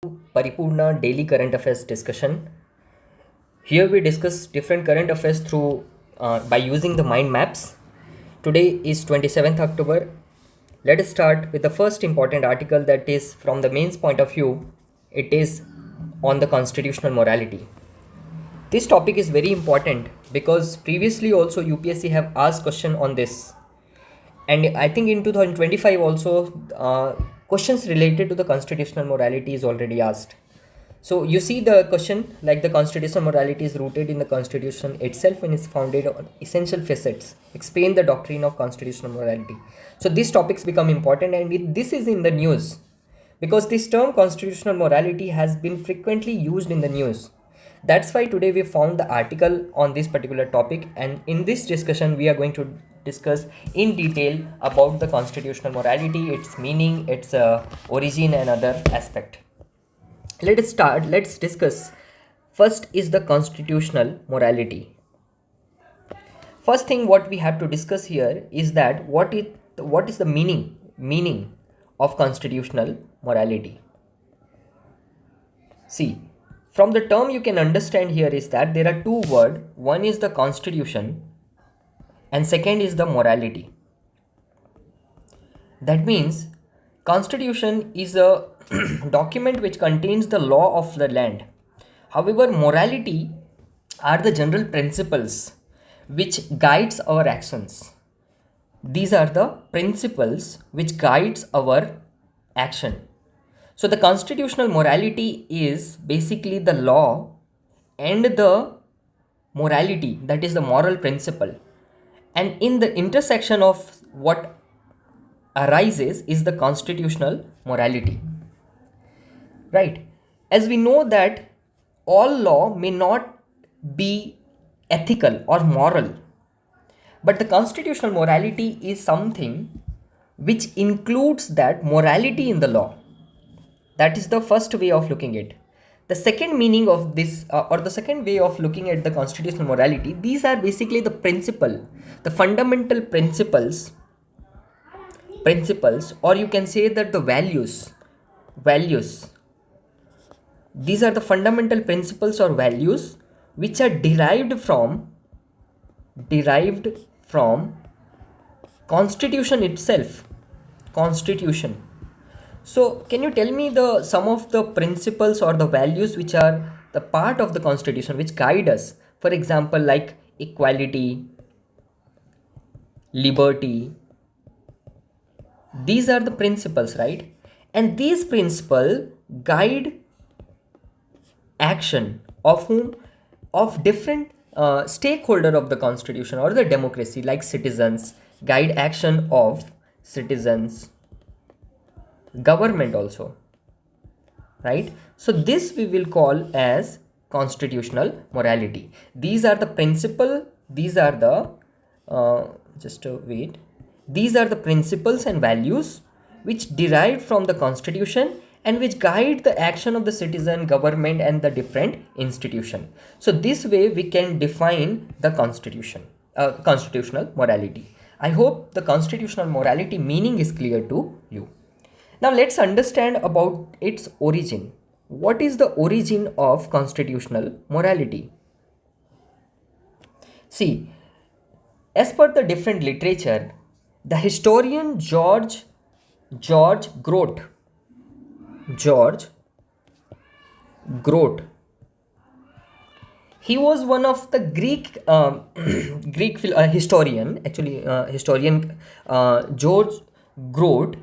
Paripurna Daily Current Affairs discussion. Here we discuss different current affairs through by using the mind maps. Today is 27th October. Let us start with the first important article, that is from the mains point of view. It is on the constitutional morality. This topic is very important because previously also UPSC have asked question on this, and I think in 2025 also questions related to the constitutional morality is already asked. So you see the question, like, the constitutional morality is rooted in the constitution itself and is founded on essential facets. Explain the doctrine of constitutional morality. So these topics become important, and this is in the news because this term constitutional morality has been frequently used in the news. That's why today we found the article on this particular topic, and in this discussion we are going to discuss in detail about the constitutional morality, its meaning, its origin and other aspect. Let's discuss. First is the constitutional morality. First thing what we have to discuss here is that what is the meaning of constitutional morality. See, from the term you can understand here is that there are two words. One is the constitution and second is the morality. That means constitution is a document which contains the law of the land. However, morality are the general principles which guides our actions. These are the principles which guides our action. So the constitutional morality is basically the law and the morality, that is the moral principle. And in the intersection of what arises is the constitutional morality. Right? As we know that all law may not be ethical or moral, but the constitutional morality is something which includes that morality in the law. That is the first way of looking at it. The second meaning of this, or the second way of looking at the constitutional morality, these are basically the the fundamental principles, or you can say that the values. These are the fundamental principles or values which are derived from constitution itself. Constitution. So can you tell me some of the principles or the values which are the part of the constitution which guide us? For example, like equality, liberty. These are the principles, right? And these principles guide action of whom? Of different stakeholder of the constitution or the democracy, like citizens, guide action of citizens, government also, right? So this we will call as constitutional morality. These are the principle, these are the these are the principles and values which derived from the constitution and which guide the action of the citizen, government and the different institution. So this way we can define the constitutional morality. I hope the constitutional morality meaning is clear to you. Now let's understand about its origin. What is the origin of constitutional morality? See, as per the different literature, the historian George Grote, he was one of the Greek historian. Actually, historian George Grote.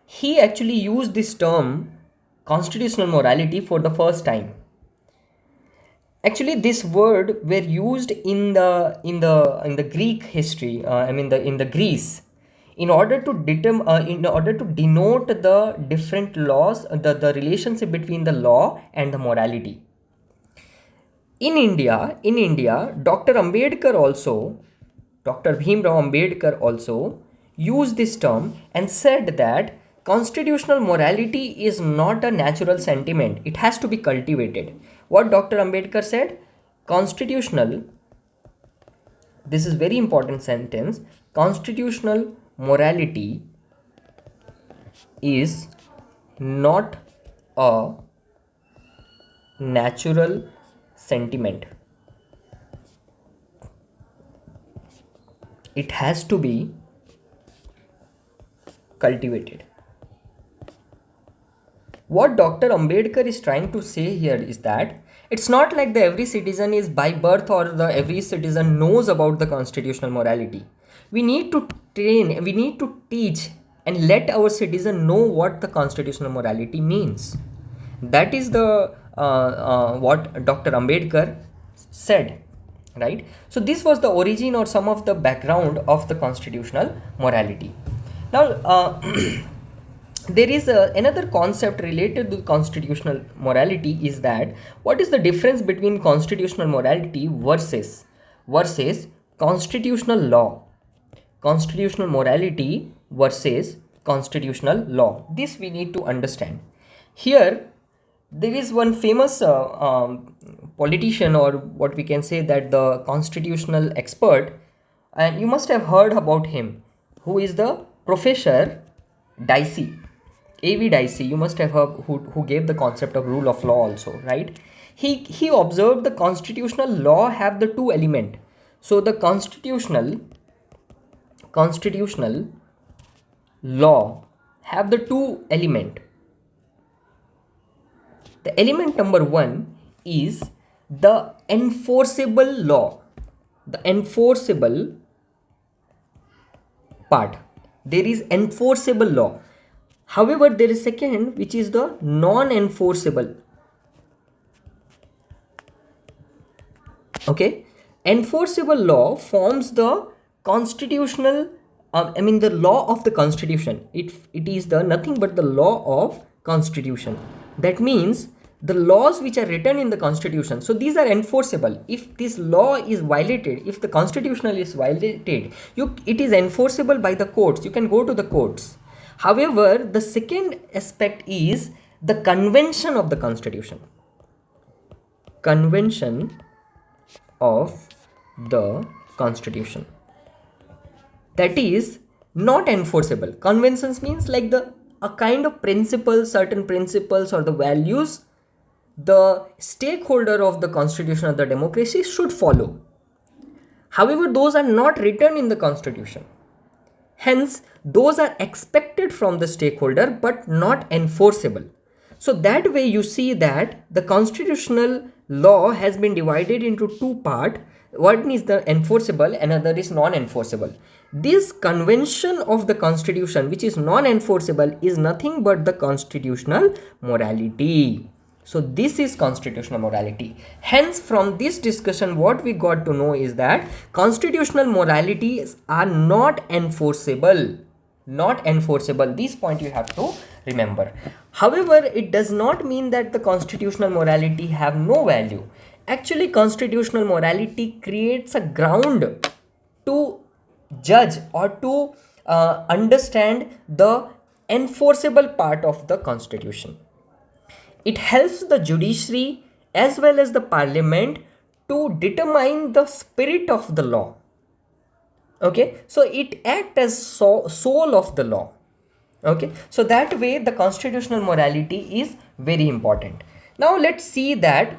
He actually used this term constitutional morality for the first time. Actually, this word were used in the Greek history. In the Greece, in order to denote the different laws, the relationship between the law and the morality. In India, Dr. Bhimrao Ambedkar also used this term and said that constitutional morality is not a natural sentiment. It has to be cultivated. What Dr. Ambedkar said? Constitutional, this is very important sentence, constitutional morality is not a natural sentiment. It has to be cultivated. What Dr. Ambedkar is trying to say here is that it's not like the every citizen is by birth or the every citizen knows about the constitutional morality. We need to train, we need to teach and let our citizen know what the constitutional morality means. That is the what Dr. Ambedkar said, right? So this was the origin or some of the background of the constitutional morality. Now there is another concept related to constitutional morality is that what is the difference between constitutional morality versus constitutional law. Constitutional morality versus constitutional law, this we need to understand. Here there is one famous politician, or what we can say that the constitutional expert, and you must have heard about him, who is the Professor Dicey, A.V. Dicey. You must have heard who gave the concept of rule of law also, right? He observed the constitutional law have the two element. So the constitutional law have the two element. The element number one is the enforceable law. The enforceable part. There is enforceable law. However, there is second, which is the non-enforceable. Okay, enforceable law forms the constitutional. The law of the constitution. It is the nothing but the law of constitution. That means the laws which are written in the constitution. So these are enforceable. If this law is violated, if the constitutional is violated, it is enforceable by the courts. You can go to the courts. However, the second aspect is the convention of the constitution. Convention of the constitution. That is not enforceable. Conventions means like a kind of principles, certain principles or the values the stakeholder of the constitution or the democracy should follow. However, those are not written in the constitution. Hence, those are expected from the stakeholder but not enforceable. So that way you see that the constitutional law has been divided into two parts. One is the enforceable, another is non-enforceable. This convention of the constitution, which is non-enforceable, is nothing but the constitutional morality. So this is constitutional morality. Hence, from this discussion, what we got to know is that constitutional moralities are not enforceable. Not enforceable. This point you have to remember. However, it does not mean that the constitutional morality have no value. Actually, constitutional morality creates a ground to judge or to understand the enforceable part of the constitution. It helps the judiciary as well as the parliament to determine the spirit of the law. Okay, so it acts as soul of the law. Okay, so that way the constitutional morality is very important. Now let's see that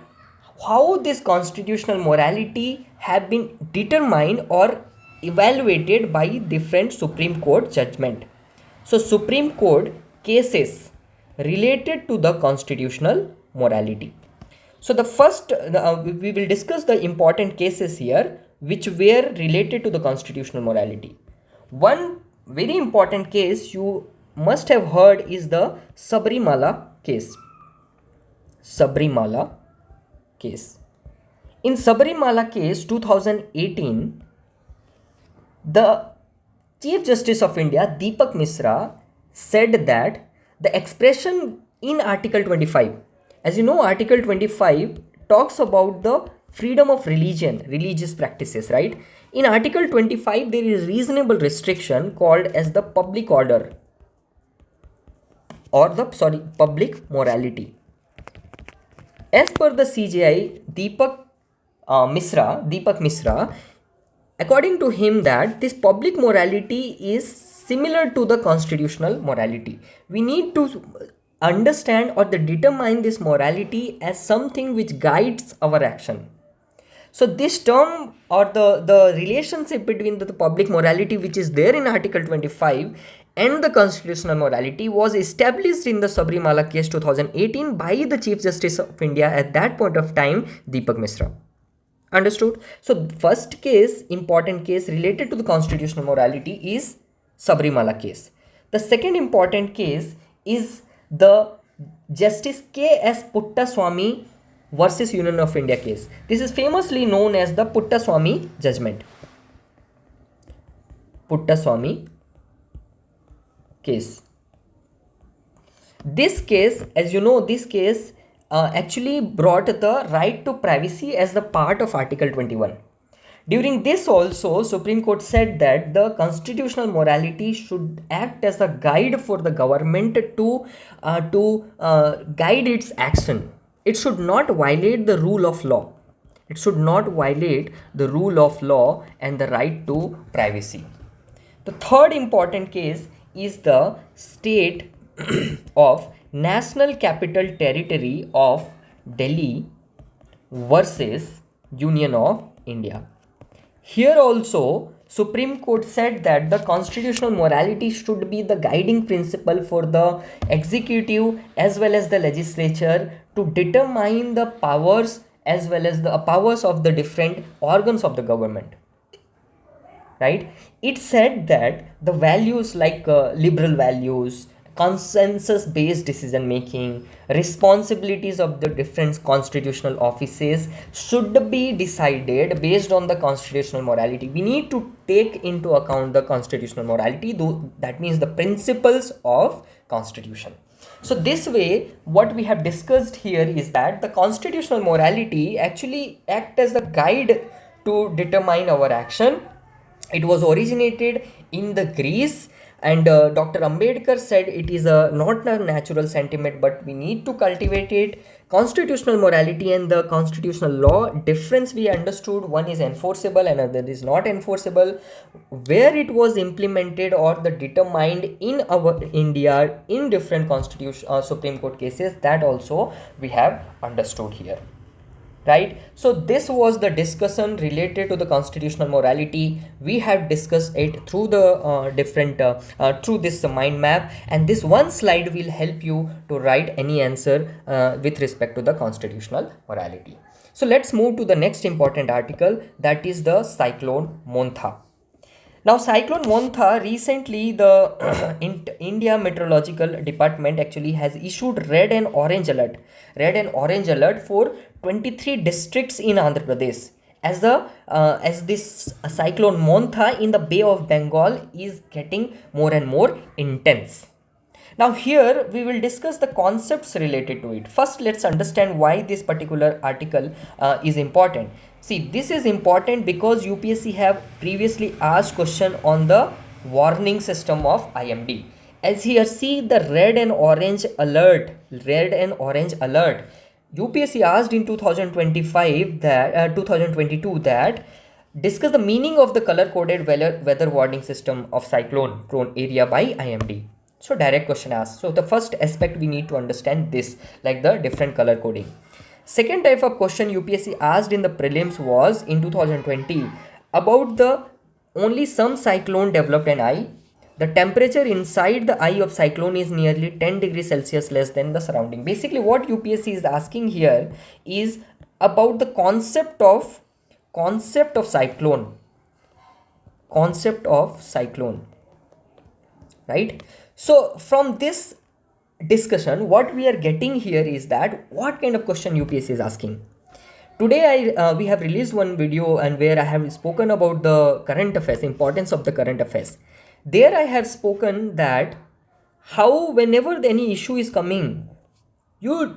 how this constitutional morality have been determined or evaluated by different Supreme Court judgment. So Supreme Court cases related to the constitutional morality. So the first we will discuss the important cases here which were related to the constitutional morality. One very important case you must have heard is the Sabarimala case. Sabarimala case. In Sabarimala case 2018, the Chief Justice of India Deepak Misra said that the expression in Article 25, as you know, Article 25 talks about the freedom of religion, religious practices, right? In Article 25, there is reasonable restriction called as the public order or public morality. As per the CJI, Deepak Misra, according to him, that this public morality is similar to the constitutional morality. We need to understand or they determine this morality as something which guides our action. So this term or the relationship between the public morality which is there in Article 25 and the constitutional morality was established in the Sabrimala case 2018 by the Chief Justice of India at that point of time, Deepak Misra. Understood? So first case, important case related to the constitutional morality is Sabrimala case. The second important case is the Justice K.S. Puttaswamy versus Union of India case. This is famously known as the Puttaswamy judgment. Puttaswamy case. This case, as you know, this case actually brought the right to privacy as the part of Article 21. During this also, Supreme Court said that the constitutional morality should act as a guide for the government to guide its action. It should not violate the rule of law. It should not violate the rule of law and the right to privacy. The third important case is the state of National Capital Territory of Delhi versus Union of India. Here also, Supreme Court said that the constitutional morality should be the guiding principle for the executive as well as the legislature to determine the powers as well as the powers of the different organs of the government. Right? It said that the values like liberal values, consensus based decision making, responsibilities of the different constitutional offices should be decided based on the constitutional morality. We need to take into account the constitutional morality, though that means the principles of constitution. So this way, what we have discussed here is that the constitutional morality actually act as a guide to determine our action. It was originated in the Greece, and Dr. Ambedkar said it is not a natural sentiment, but we need to cultivate it. Constitutional morality and the constitutional law difference we understood: one is enforceable and another is not enforceable. Where it was implemented or the determined in our India in different constitution Supreme Court cases, that also we have understood here. Right? So this was the discussion related to the constitutional morality. We have discussed it through the through this mind map, and this one slide will help you to write any answer with respect to the constitutional morality. So let's move to the next important article, that is the Cyclone Montha. Now, Cyclone Montha, recently the India Meteorological Department actually has issued red and orange alert for 23 districts in Andhra Pradesh as this Cyclone Montha in the Bay of Bengal is getting more and more intense. Now here we will discuss the concepts related to it. First, let's understand why this particular article is important. See, this is important because UPSC have previously asked question on the warning system of IMD. As here, see the red and orange alert. UPSC asked in 2022 that discuss the meaning of the color coded weather warning system of cyclone prone area by IMD. So direct question asked. So the first aspect we need to understand this, like the different color coding. Second type of question UPSC asked in the prelims was in 2020 about the only some cyclone developed an eye. The temperature inside the eye of cyclone is nearly 10 degrees Celsius less than the surrounding. Basically what UPSC is asking here is about the concept of cyclone. Right? So from this discussion, what we are getting here is that what kind of question UPSC is asking. Today we have released one video and where I have spoken about the current affairs, importance of the current affairs. There I have spoken that how whenever any issue is coming, you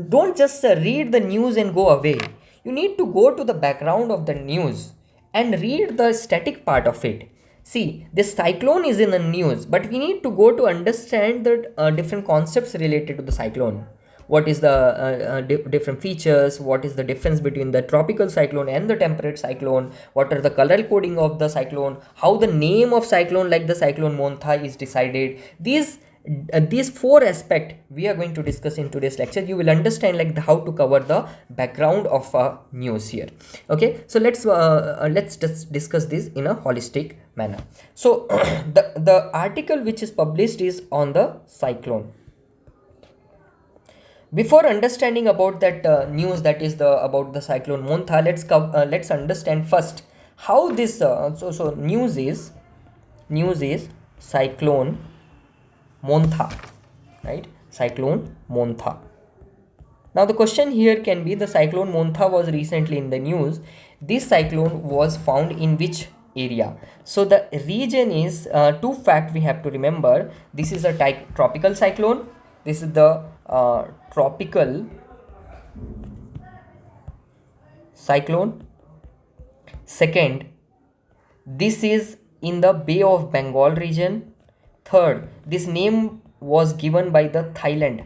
don't just read the news and go away. You need to go to the background of the news and read the static part of it. See, this cyclone is in the news, but we need to go to understand the different concepts related to the cyclone. What is the different features? What is the difference between the tropical cyclone and the temperate cyclone? What are the color coding of the cyclone? How the name of cyclone like the Cyclone Montha is decided? These These four aspects we are going to discuss in today's lecture. You will understand like how to cover the background of news here. Okay, so let's just discuss this in a holistic manner. So the article which is published is on the cyclone. Before understanding about that news, that is about the cyclone Montha, let's understand first how this so news is cyclone Montha, right? Cyclone Montha. Now the question here can be, the cyclone Montha was recently in the news. This cyclone was found in which area? So the region is two fact we have to remember. This is a tropical cyclone. This is the tropical cyclone. Second, this is in the Bay of Bengal region. Third, this name was given by the Thailand.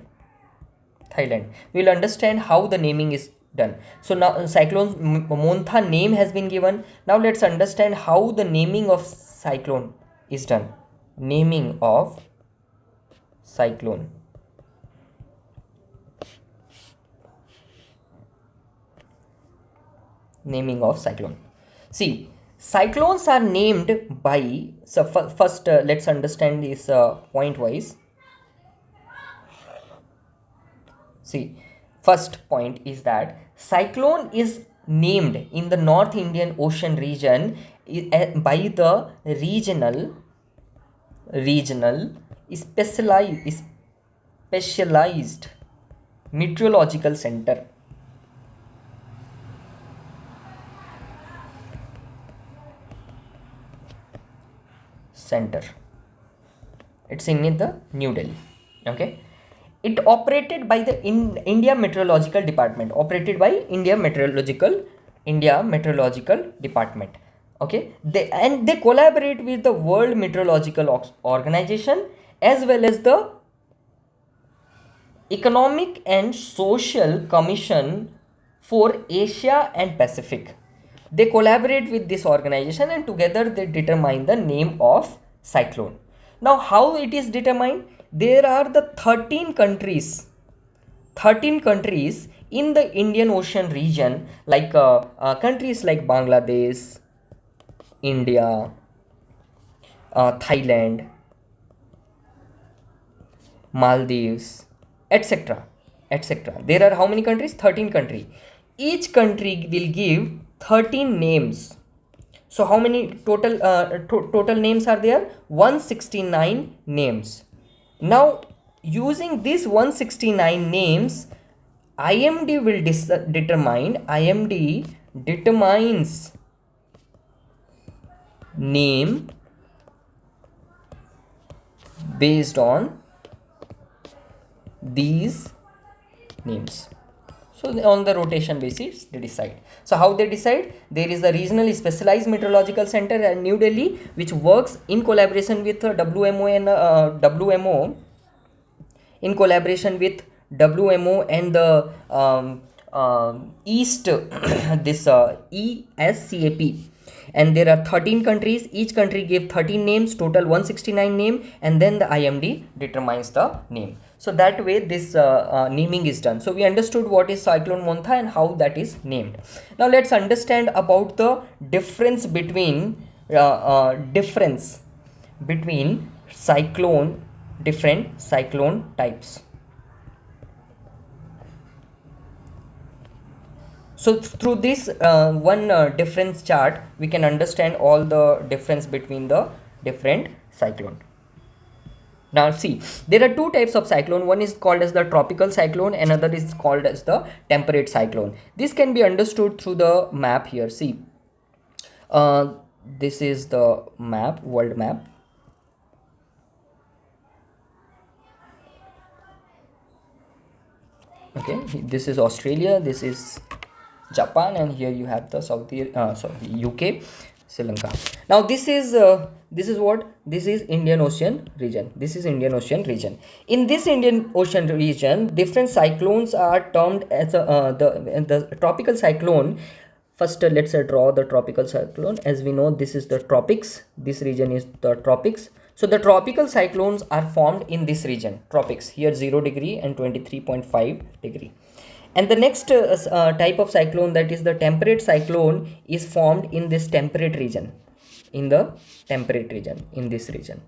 We will understand how the naming is done. So now cyclone Montha name has been given. Now let's understand how the naming of cyclone is done. Naming of cyclone. Naming of cyclone. See, cyclones are named by, so first let's understand this point wise. See, first point is that cyclone is named in the North Indian Ocean region by the regional specialized meteorological center. It's in the New Delhi. Okay, it operated by the India Meteorological Department. Okay, they collaborate with the World Meteorological Organization as well as the Economic and Social Commission for Asia and Pacific. They collaborate with this organization and together they determine the name of cyclone. Now how it is determined? There are the 13 countries in the Indian Ocean region, like countries like Bangladesh, India, Thailand, Maldives, etc. There are how many countries? 13 countries. Each country will give 13 names. So how many total names are there? 169 names. Now using these 169 names, IMD will determines name based on these names. So on the rotation basis they decide. So how they decide? There is a regionally specialized meteorological center at New Delhi which works in collaboration with WMO and the East this ESCAP. And there are 13 countries. Each country gave 13 names, total 169 name, and then the IMD determines the name. So that way this naming is done. So we understood what is Cyclone Montha and how that is named. Now let's understand about the difference between different cyclone types. So through this one difference chart, we can understand all the difference between the different cyclone. Now see, there are two types of cyclone. One is called as the tropical cyclone, another is called as the temperate cyclone. This can be understood through the map here. See, this is the map, world map. Okay, this is Australia, this is Japan, and here you have the UK, Sri Lanka. Now this is what? This is Indian Ocean region. In this Indian Ocean region, different cyclones are termed as the tropical cyclone. First, let's draw the tropical cyclone. As we know, this is the tropics. This region is the tropics. So the tropical cyclones are formed in this region, tropics, here 0 degree and 23.5 degree. And the next type of cyclone, that is the temperate cyclone, is formed in this temperate region, in the temperate region, in this region.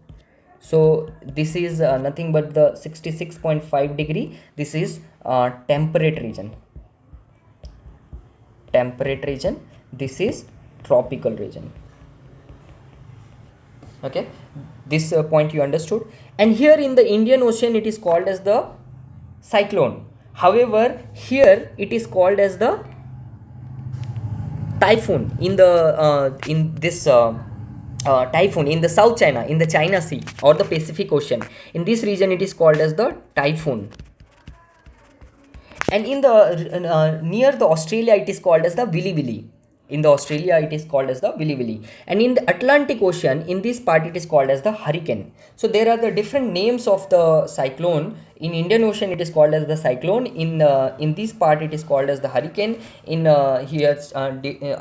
So this is nothing but the 66.5 degree. This is temperate region. Temperate region. This is tropical region. Okay, this point you understood. And here in the Indian Ocean, it is called as the cyclone. However, here it is called as the typhoon in the typhoon in the South China, in the China Sea or the Pacific Ocean. In this region, it is called as the typhoon. And in the near the Australia, it is called as the Willy Willy. In the Australia, it is called as the Willy Willy. And in the Atlantic Ocean, in this part, it is called as the hurricane. So there are the different names of the cyclone. In Indian Ocean, it is called as the cyclone. In this part, it is called as the hurricane. In here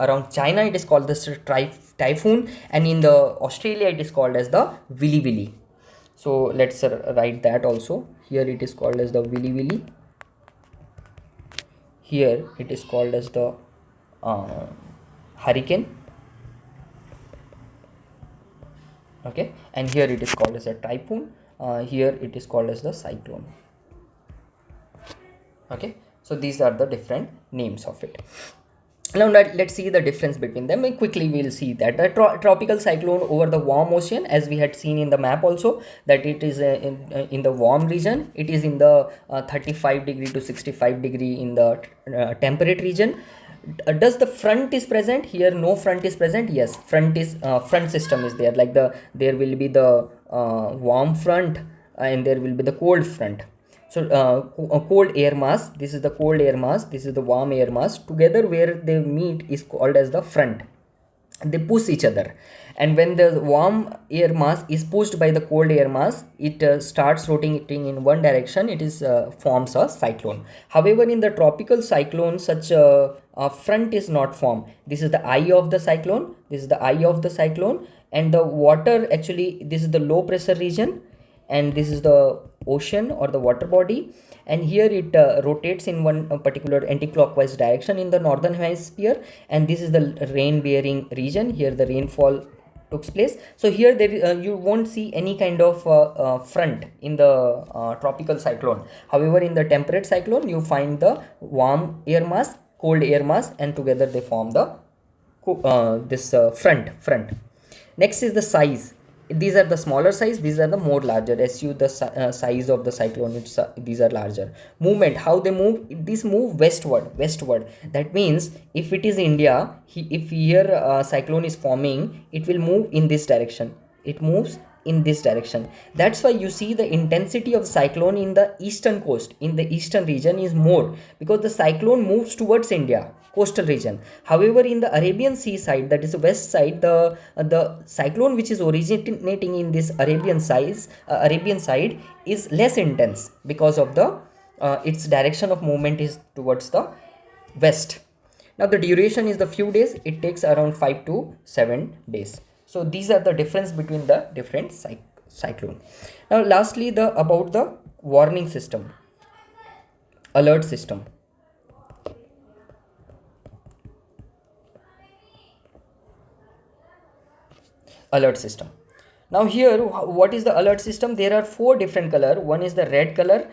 around China, it is called the typhoon. And in the Australia, it is called as the Willy Willy. So let's write that also. Here it is called as the Willy Willy. Here it is called as the hurricane. Okay, and here it is called as a typhoon. Here it is called as the cyclone. Okay, so these are the different names of it. Now let's see the difference between them. Quickly we'll see that the tropical cyclone over the warm ocean, as we had seen in the map also, that it is in the warm region. It is in the 35 degree to 65 degree in the temperate region. Does the front is present? Here no front is present. Yes, front system is there, like there will be the warm front and there will be the cold front. So a cold air mass, this is the cold air mass, this is the warm air mass, together where they meet is called as the front. They push each other, and when the warm air mass is pushed by the cold air mass, it starts rotating in one direction. It is forms a cyclone. However, in the tropical cyclone, such a front is not formed. This is the eye of the cyclone. This is the eye of the cyclone, and the water, actually this is the low pressure region, and this is the ocean or the water body, and here it rotates in one particular anti-clockwise direction in the northern hemisphere, and this is the rain bearing region. Here the rainfall took place. So here there you won't see any kind of front in the tropical cyclone. However, in the temperate cyclone, you find the warm air mass, cold air mass, and together they form the front. Next is the size. These are the smaller size, these are the more larger. As you the size of the cyclone, these are larger. Movement, how they move? These move westward. That means if it is India, if here cyclone is forming, it will move in this direction. It moves in this direction. That's why you see the intensity of cyclone in the eastern coast, in the eastern region, is more, because the cyclone moves towards India, coastal region. However, in the Arabian Sea side, that is the west side, the cyclone which is originating in this Arabian side is less intense, because of the its direction of movement is towards the west. Now the duration is the few days. It takes around 5 to 7 days. So these are the difference between the different cyclone. Now lastly, about the warning system, alert system. Alert system. Now here, what is the alert system? There are 4 different color. One is the red color,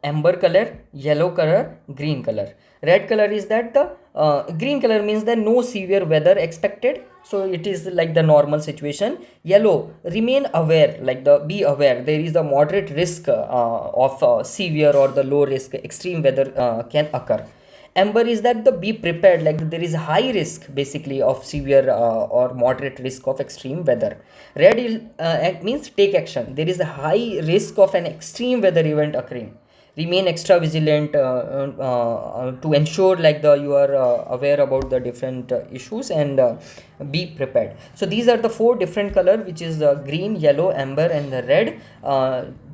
amber color, yellow color, green color. Red color is that the green color means that no severe weather expected, so it is like the normal situation. Yellow, remain aware, like be aware, there is the moderate risk of severe or the low risk extreme weather can occur. Amber is that the be prepared, like there is high risk basically of severe or moderate risk of extreme weather. Red means take action, there is a high risk of an extreme weather event occurring. Remain extra vigilant to ensure like you are aware about the different issues and be prepared. So these are the 4 different color, which is the green, yellow, amber, and the red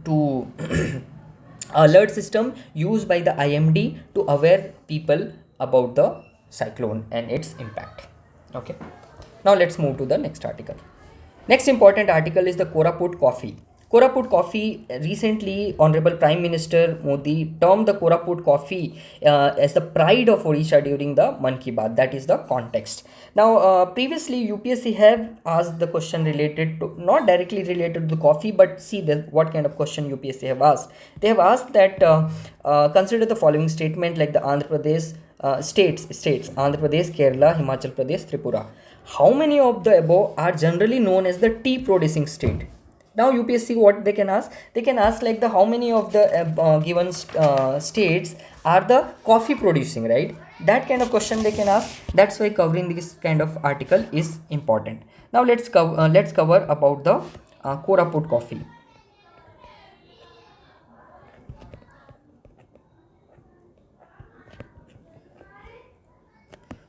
to alert system used by the IMD to aware people about the cyclone and its impact. Okay, now let's move to the next article. Next important article is the Koraput Coffee. Koraput Coffee, recently Honorable Prime Minister Modi termed the Koraput Coffee as the pride of Odisha during the Man Ki Baat. That is the context. Now, previously UPSC have asked the question related to, not directly related to the coffee, but see what kind of question UPSC have asked. They have asked that consider the following statement like the Andhra Pradesh states Andhra Pradesh, Kerala, Himachal Pradesh, Tripura. How many of the above are generally known as the tea producing state? Now UPSC, what they can ask? They can ask like the how many of the given states are the coffee producing, right? That kind of question they can ask. That's why covering this kind of article is important. Now let's cover about the Koraput coffee.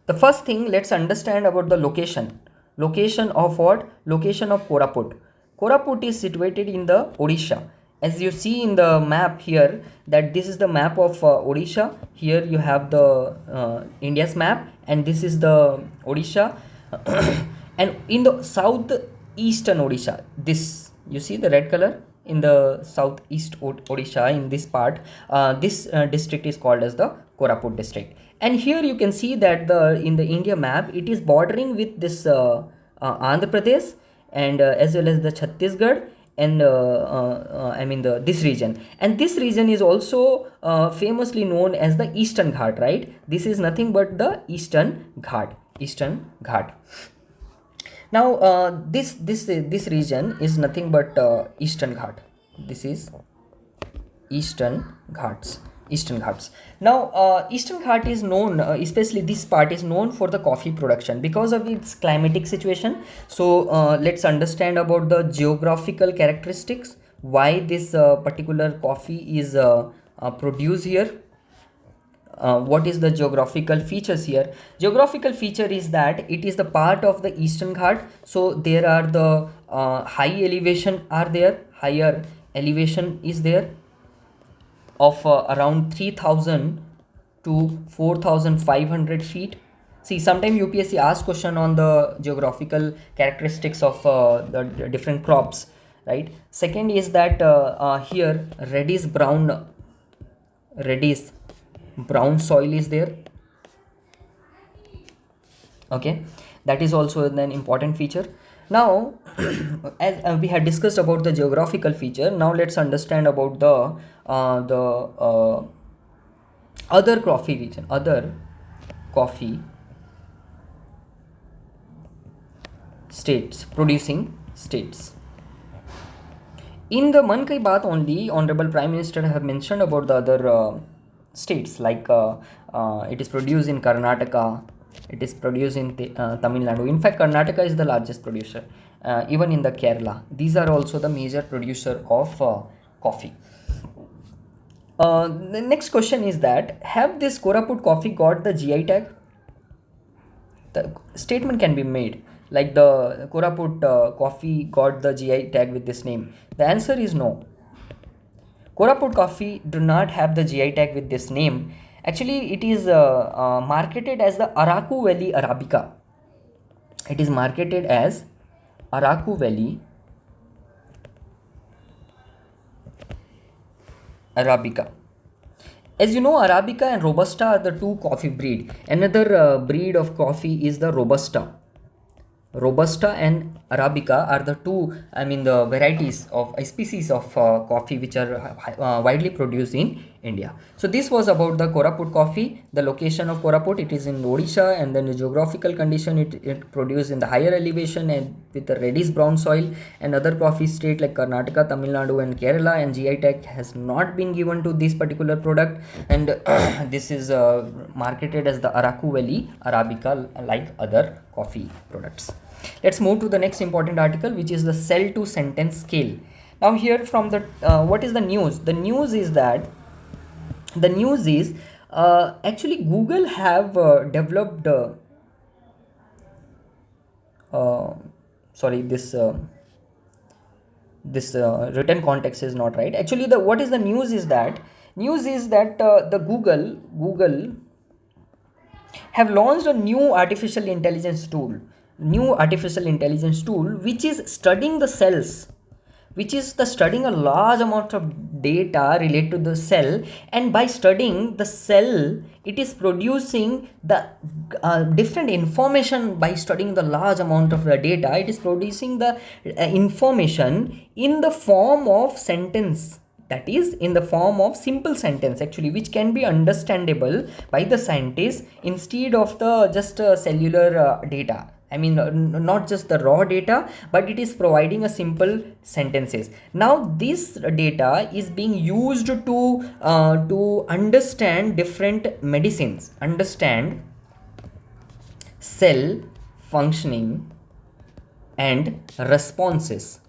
The first thing, let's understand about the location. Location of what? Location of Koraput. Koraput is situated in the Odisha. As you see in the map here, that this is the map of Odisha. Here you have the India's map, and this is the Odisha. And in the southeastern Odisha, this you see the red color in the southeast Odisha. In this part, this district is called as the Koraput district. And here you can see that in the India map, it is bordering with this Andhra Pradesh and as well as the Chhattisgarh and this region. And this region is also famously known as the Eastern Ghat, right? This is nothing but the Eastern Ghat. Now this region is nothing but Eastern Ghat. This is Eastern Ghats. Now Eastern Ghat is known, especially this part is known for the coffee production because of its climatic situation. So let's understand about the geographical characteristics, why this particular coffee is produced here. What is the geographical features here? Geographical feature is that it is the part of the Eastern Ghat. So there are the higher elevation is there of around 3000 to 4500 feet. See, sometimes UPSC asks question on the geographical characteristics of the different crops, right? Second is that here reddish brown soil is there. Okay, that is also an important feature. Now as we had discussed about the geographical feature, now let's understand about the other coffee region, other coffee states, producing states. In the Man Ki Baat only, Honorable Prime Minister have mentioned about the other states like it is produced in Karnataka, it is produced in Tamil Nadu. In fact, Karnataka is the largest producer, even in the Kerala. These are also the major producer of coffee. The next question is that have this Koraput coffee got the GI tag? The statement can be made like the Koraput coffee got the GI tag with this name. The answer is no. Koraput coffee do not have the GI tag with this name. Actually, it is marketed as the Araku Valley Arabica. It is marketed as Araku Valley Arabica. As you know, Arabica and Robusta are the two coffee breed. Another breed of coffee is the Robusta. Robusta and Arabica are the two, the varieties of species of coffee which are widely produced in India. So this was about the Koraput coffee, the location of Koraput. It is in Odisha, and then the geographical condition, it produced in the higher elevation and with the reddish brown soil. And other coffee state like Karnataka, Tamil Nadu and Kerala, and GI tag has not been given to this particular product, and this is marketed as the Araku Valley Arabica like other coffee products. Let's move to the next important article, which is the cell to sentence scale. Now here from the what is the news? The news is actually Google have developed sorry, this written context is not right. Actually, what is the news is that the Google have launched a new artificial intelligence tool. new artificial intelligence tool which is studying the cells, which is the studying a large amount of data related to the cell, and by studying the cell it is producing the different information. By studying the large amount of the data, it is producing the information in the form of sentence, that is in the form of simple sentence actually, which can be understandable by the scientists instead of the just cellular data. I mean, not just the raw data, but it is providing a simple sentences. Now this data is being used to understand different medicines, understand cell functioning and responses.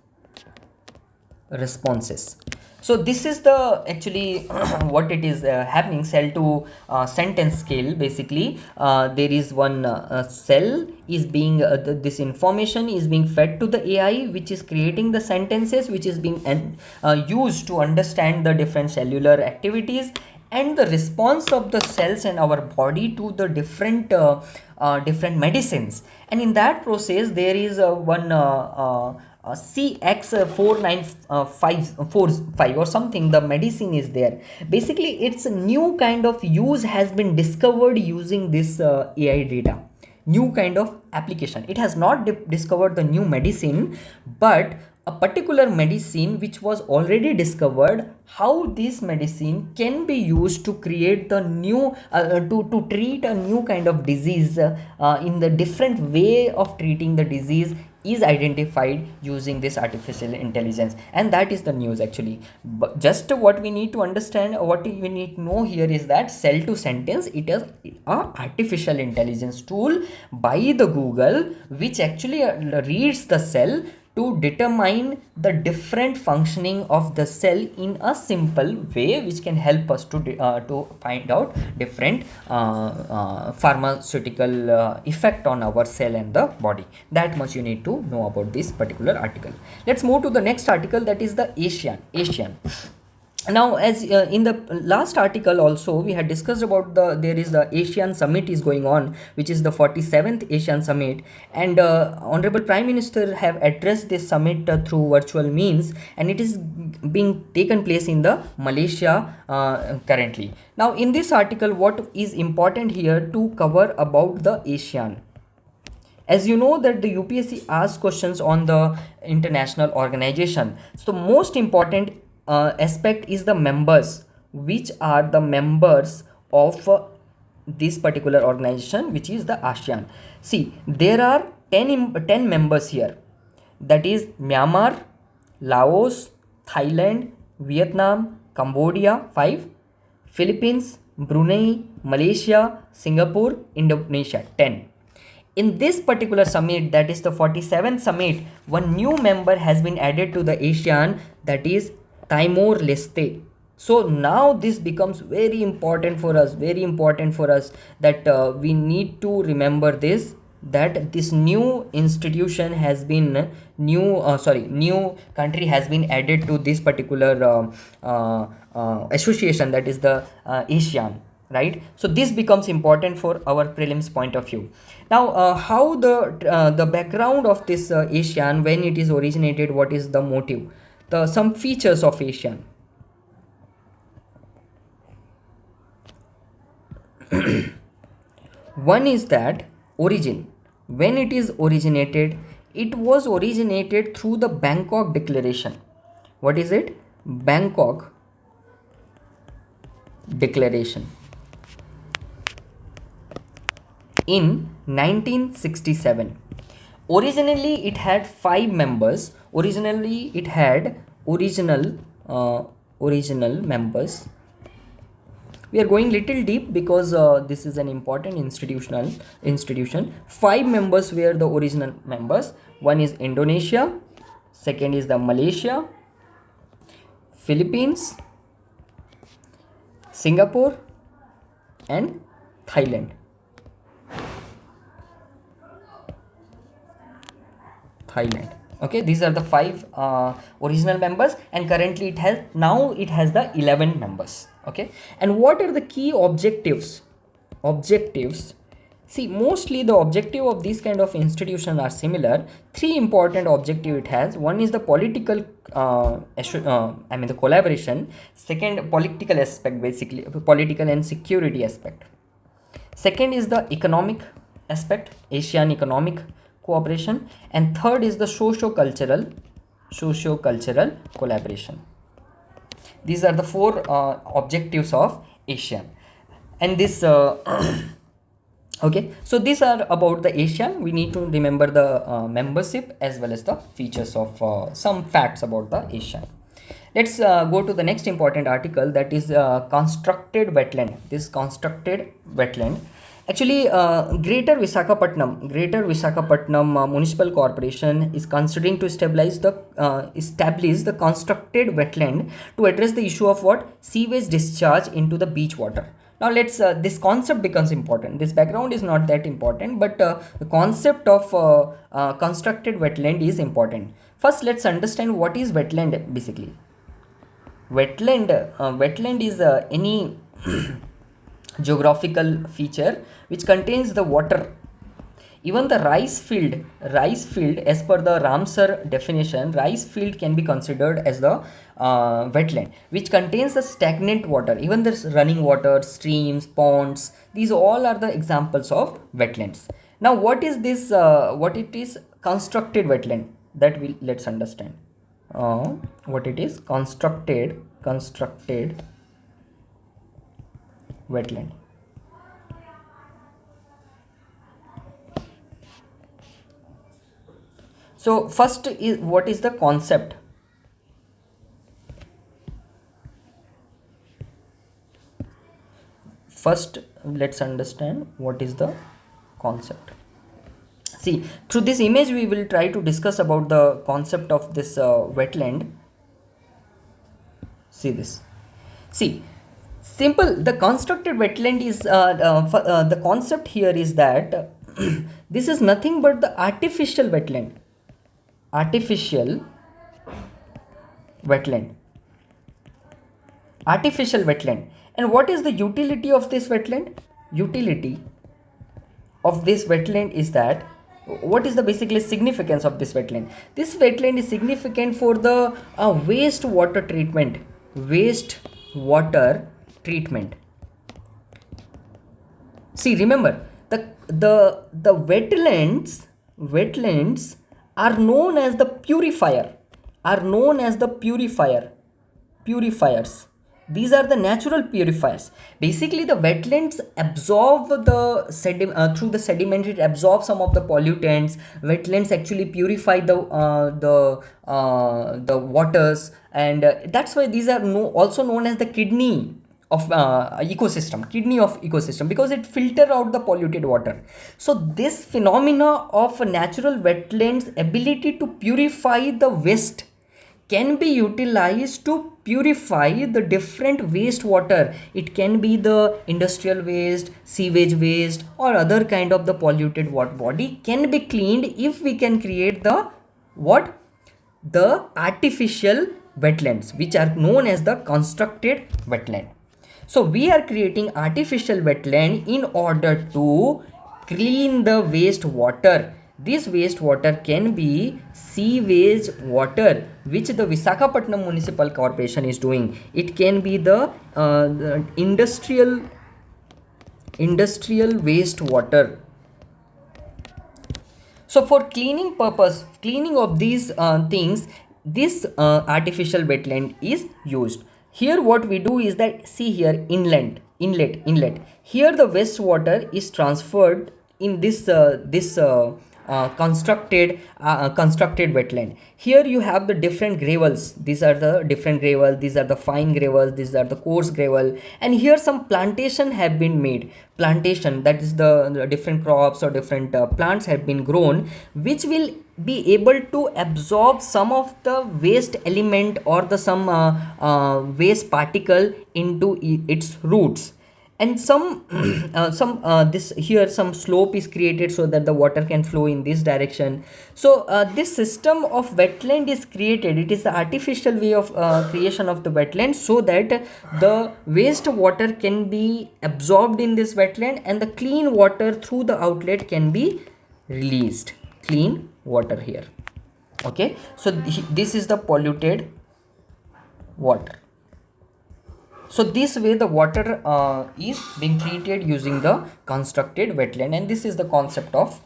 So this is the actually what it is happening, cell to sentence scale. Basically there is one cell is being this information is being fed to the AI, which is creating the sentences, which is being used to understand the different cellular activities and the response of the cells in our body to the different different medicines. And in that process there is one CX4945 or something, the medicine is there. Basically it's a new kind of use has been discovered using this AI data, new kind of application. It has not discovered the new medicine, but a particular medicine which was already discovered, how this medicine can be used to create the new to treat a new kind of disease in the different way of treating the disease is identified using this artificial intelligence. And that is the news actually. But just what we need to understand, what we need to know here is that cell to sentence, it is a artificial intelligence tool by the Google, which actually reads the cell to determine the different functioning of the cell in a simple way, which can help us to find out different pharmaceutical effect on our cell and the body. That much you need to know about this particular article. Let's move to the next article, that is the ASEAN. Now, as in the last article also we had discussed about there is the ASEAN summit is going on, which is the 47th ASEAN summit, and Honorable Prime Minister have addressed this summit through virtual means, and it is being taken place in the Malaysia currently. Now in this article, what is important here to cover about the ASEAN? As you know that the UPSC asks questions on the international organization, so most important aspect is the members, which are the members of this particular organization, which is the ASEAN. See, there are 10 members here, that is Myanmar, Laos, Thailand, Vietnam, Cambodia 5, Philippines, Brunei, Malaysia, Singapore, Indonesia 10. In this particular summit, that is the 47th summit, one new member has been added to the ASEAN, that is Timor-Leste. So now this becomes very important for us, that we need to remember this, that this new institution has been new country has been added to this particular association, that is the ASEAN, right? So this becomes important for our prelims point of view. Now how the background of this ASEAN, when it is originated, what is the motive, some features of ASEAN. One is that origin. When it is originated, it was originated through the Bangkok Declaration. What is it? Bangkok Declaration in 1967. Originally it had 5 members. Original members. We are going little deep because this is an important institution. 5 members were the original members. One is Indonesia, second is the Malaysia, Philippines, Singapore and Thailand. Okay, these are the 5 original members, and currently it has the 11 members. Okay, and what are the key objectives? See, mostly the objective of these kind of institutions are similar. Three important objective it has. One is the political, the collaboration. Second, political aspect, basically political and security aspect. Second is the economic aspect, ASEAN economic cooperation, and third is the socio-cultural collaboration. These are the four objectives of ASEAN, and this okay, so these are about the ASEAN. We need to remember the membership as well as the features of some facts about the ASEAN. Let's go to the next important article, that is constructed wetland. This constructed wetland. Actually, Greater Visakhapatnam Municipal Corporation is considering to establish the constructed wetland to address the issue of what? Sewage discharge into the beach water. Now let's this concept becomes important. This background is not that important, but the concept of constructed wetland is important. First, let's understand what is wetland basically. Wetland is any geographical feature which contains the water. Even the rice field, as per the Ramsar definition, rice field can be considered as the wetland, which contains the stagnant water. Even this running water, streams, ponds, these all are the examples of wetlands. Now, what is this? What it is? Constructed wetland. That will let's understand. What it is? Constructed wetland. So first is, what is the concept? First, let's understand what is the concept. See, through this image we will try to discuss about the concept of this wetland. See this. See, simple. The constructed wetland is the concept here is that this is nothing but the artificial wetland. Artificial wetland. And what is the utility of this wetland? Utility of this wetland is that, what is the basically significance of this wetland? This wetland is significant for the wastewater treatment. See, remember, the wetlands are known as the purifiers. These are the natural purifiers. Basically, the wetlands absorb the sediment through the sediment. It absorbs some of the pollutants. Wetlands actually purify the waters, and that's why these are also known as the kidney of ecosystem, because it filter out the polluted water. So this phenomena of natural wetlands ability to purify the waste can be utilized to purify the different wastewater. It can be the industrial waste, sewage waste, or other kind of the polluted water body can be cleaned if we can create the artificial wetlands, which are known as the constructed wetland. So we are creating artificial wetland in order to clean the wastewater. This wastewater can be sewage water, which the Visakhapatnam Municipal Corporation is doing. It can be the industrial wastewater. So for cleaning purpose, cleaning of these things, this artificial wetland is used. Here what we do is that, see here, inlet. Here the wastewater is transferred in this constructed wetland. Here you have the different gravels. These are the different gravel. These are the fine gravel. These are the coarse gravel. And here some plantation have been made. Plantation, that is the different crops or different plants have been grown, which will be able to absorb some of the waste element or the some waste particle into its roots. and some this here some slope is created so that the water can flow in this direction. So this system of wetland is created. It is the artificial way of creation of the wetland, so that the waste water can be absorbed in this wetland and the clean water through the outlet can be released. Clean water here. Okay, so this is the polluted water. So this way the water is being treated using the constructed wetland, and this is the concept of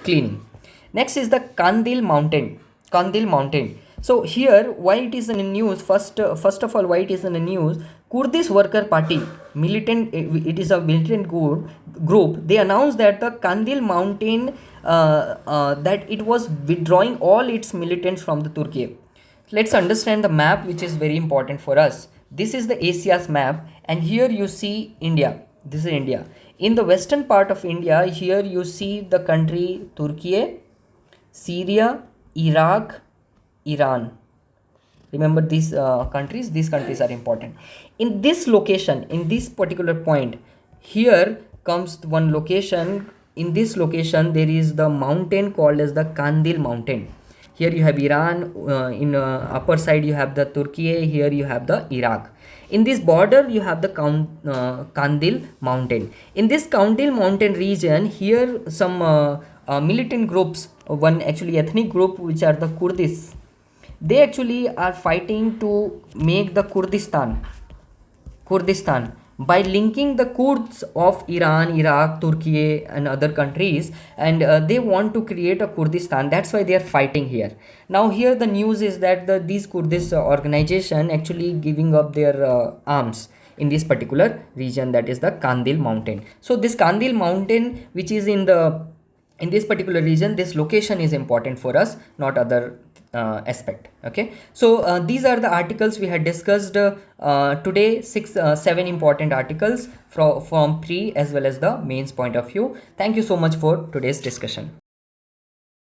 cleaning. Next is the Qandil Mountain. Qandil Mountain. So here, why it is in the news? First of all, why it is in the news? Kurdish Worker Party, militant. It is a militant group. They announced that the Qandil Mountain that it was withdrawing all its militants from the Turkey. Let's understand the map, which is very important for us. This is the Asia's map, and here you see India. This is India. In the western part of India, here you see the country Turkey, Syria, Iraq, Iran. Remember these countries. These countries are important. In this location, in this particular point, here comes one location. In this location, there is the mountain called as the Qandil Mountain. Here you have Iran, in upper side you have the Turkey, here you have the Iraq. In this border you have the Qandil Mountain. In this Qandil Mountain region, here some militant groups, one actually ethnic group, which are the Kurds, they actually are fighting to make the Kurdistan by linking the Kurds of Iran, Iraq, Turkey and other countries, and they want to create a Kurdistan. That's why they are fighting here. Now here the news is that these Kurdish organization actually giving up their arms in this particular region, that is the Qandil Mountain. So this Qandil Mountain, which is in this particular region, this location is important for us, not other aspect. Okay, so these are the articles we had discussed today. 7 important articles from pre as well as the mains point of view. Thank you so much for today's discussion.